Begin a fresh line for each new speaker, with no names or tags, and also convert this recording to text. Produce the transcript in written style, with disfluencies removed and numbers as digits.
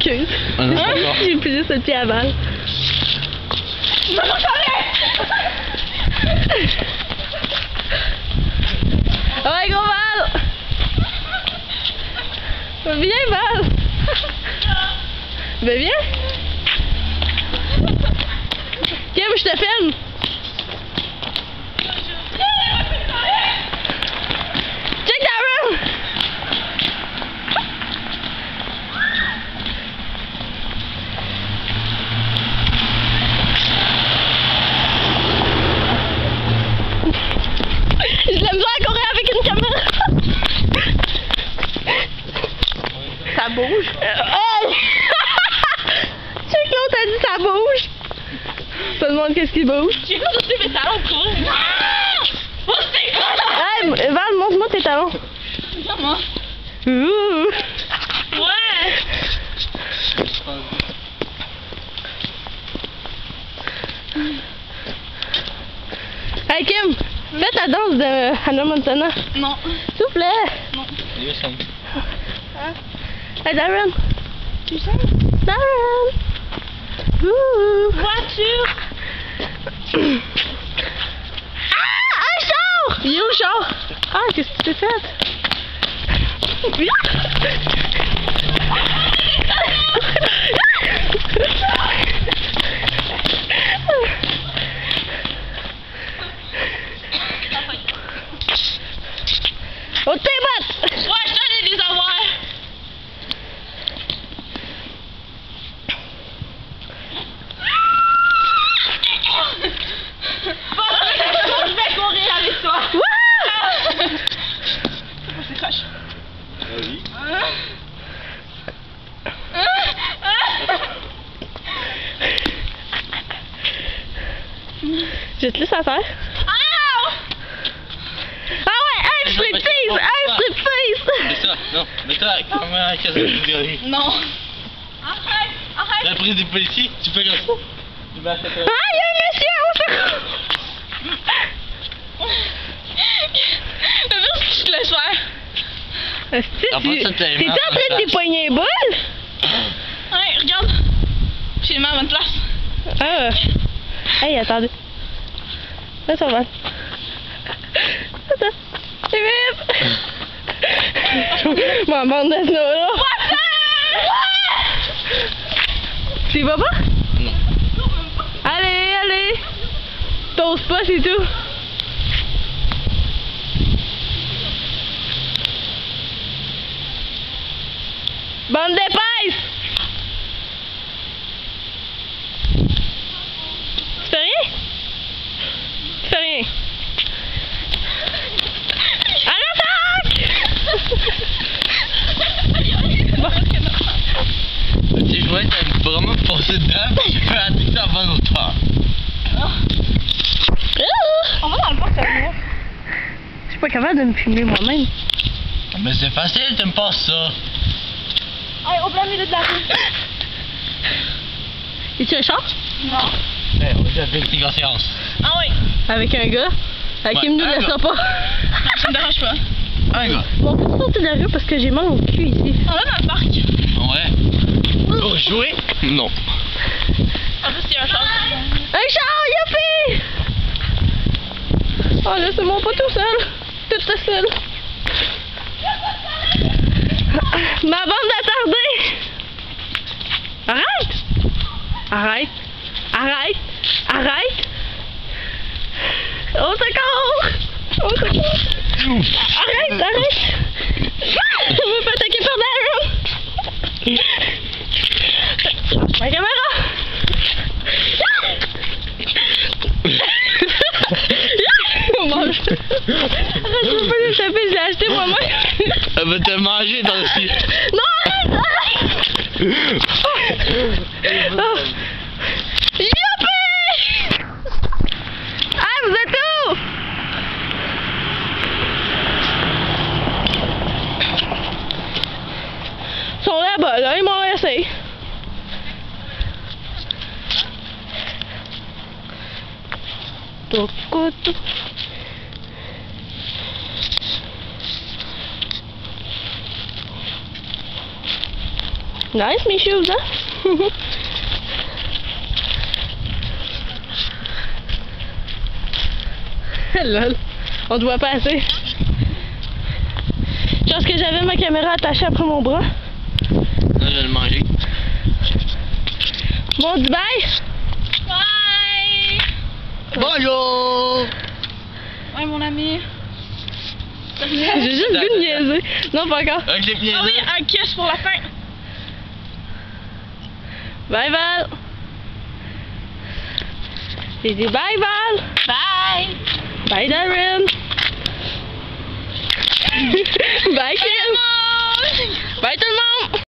m'excuse.
Ah non, pas encore.
J'ai plus juste le pied à balle. Ah ouais, gros balle! Viens, balle! Ben viens! Kim, je te filme! Check that run! J'ai de la misère à courir avec une caméra! Ça bouge! Check l'autre a dit ça bouge! Ça demande qu'est-ce qui bouge?
J'ai pas touché mes talons, quoi. Oh, c'est quoi?
Hey, Val, montre-moi tes talons.
Comment?
Ouh.
Ouais.
Hey Kim, fais ta danse de Hannah Montana.
Non.
S'il vous plaît.
Non.
Hey Darren.
Tu sais?
Darren. Ouh.
Voiture.
Ah, un char! Il est où le char? Ah, qu'est-ce que tu t'es fait? Oh, t'es batte!
Ouais, je t'allais les avoir. Je vais courir avec toi. C'est croche.
Oui.
Je te laisse à terre. Ah ouais, un striptease! Un striptease!
C'est ça, non. Mets-toi comme un casse de
Non. Arrête, arrête.
La prise des policiers, tu fais comme ça. Tu vas acheter
Ah, il y a un monsieur au secours!
Mais parce que je te laisse faire.
Est-ce
Ah,
que
pas ça,
t'es
tellement,
en train de t'époigner les boules?
Ouais, regarde. J'ai les mains à bonne place.
Ah. Hey, attendez. Là, ça va. Attends. C'est vite! Ma bande de snow, là. Tu y vas pas?
Non.
Allez, allez! T'oses pas, c'est tout. Bande d'épaisse! Tu fais rien? Tu fais rien. À l'attaque!
Tu vois, t'as vraiment foncé dedans, puis j'ai fait attaquer à bonne hauteur.
On va dans le parc, ça va.
Je suis pas capable de me filmer moi-même.
Mais c'est facile, t'aimes pas ça.
Allez, au plein milieu de la rue.
Y a-tu un char?
Non.
Hey, on va faire une conscience.
Ah oui.
Avec un gars? Avec qui
Ouais,
me nous
un
laissera
gars.
pas.
Ça me dérange pas.
Un gars.
Bon, on peut sortir de la rue parce que j'ai mal au cul ici.
On va dans le parc.
Ouais. Pour jouer? Non.
En plus, il y a un char.
Un char, youpi! Oh, laissez-moi pas tout seul. Toute seule. Ma bande d'attardés! Arrête! Arrête! Arrête! Arrête! Au secours! Au secours! Arrête! Arrête! Ah! Je me fais attaquer par Darren! Ma caméra! On mange! Arrête, je peux pas l'échapper, je l'ai acheté moi-même!
Elle va te manger dans le ciel.
Non, arrête! Oh. Youpi! Ah, vous êtes où? Ils sont là-bas, là, ils m'ont laissé. Tocoto. Nice, mes shoes, hein? Lol. On te voit pas assez. Je pense que j'avais ma caméra attachée après mon bras.
Là, je vais le manger.
Bon, dis bye!
Bye!
Bonjour!
Ouais, mon ami.
J'ai juste le goût de niaiser. Non, pas encore.
Un clip
Ah oui,
niaiseux.
un kiss pour la fin.
Bye, Val! J'ai dit bye, Val!
Bye!
Bye, Darren! Bye, Kim! Bye, tout le monde!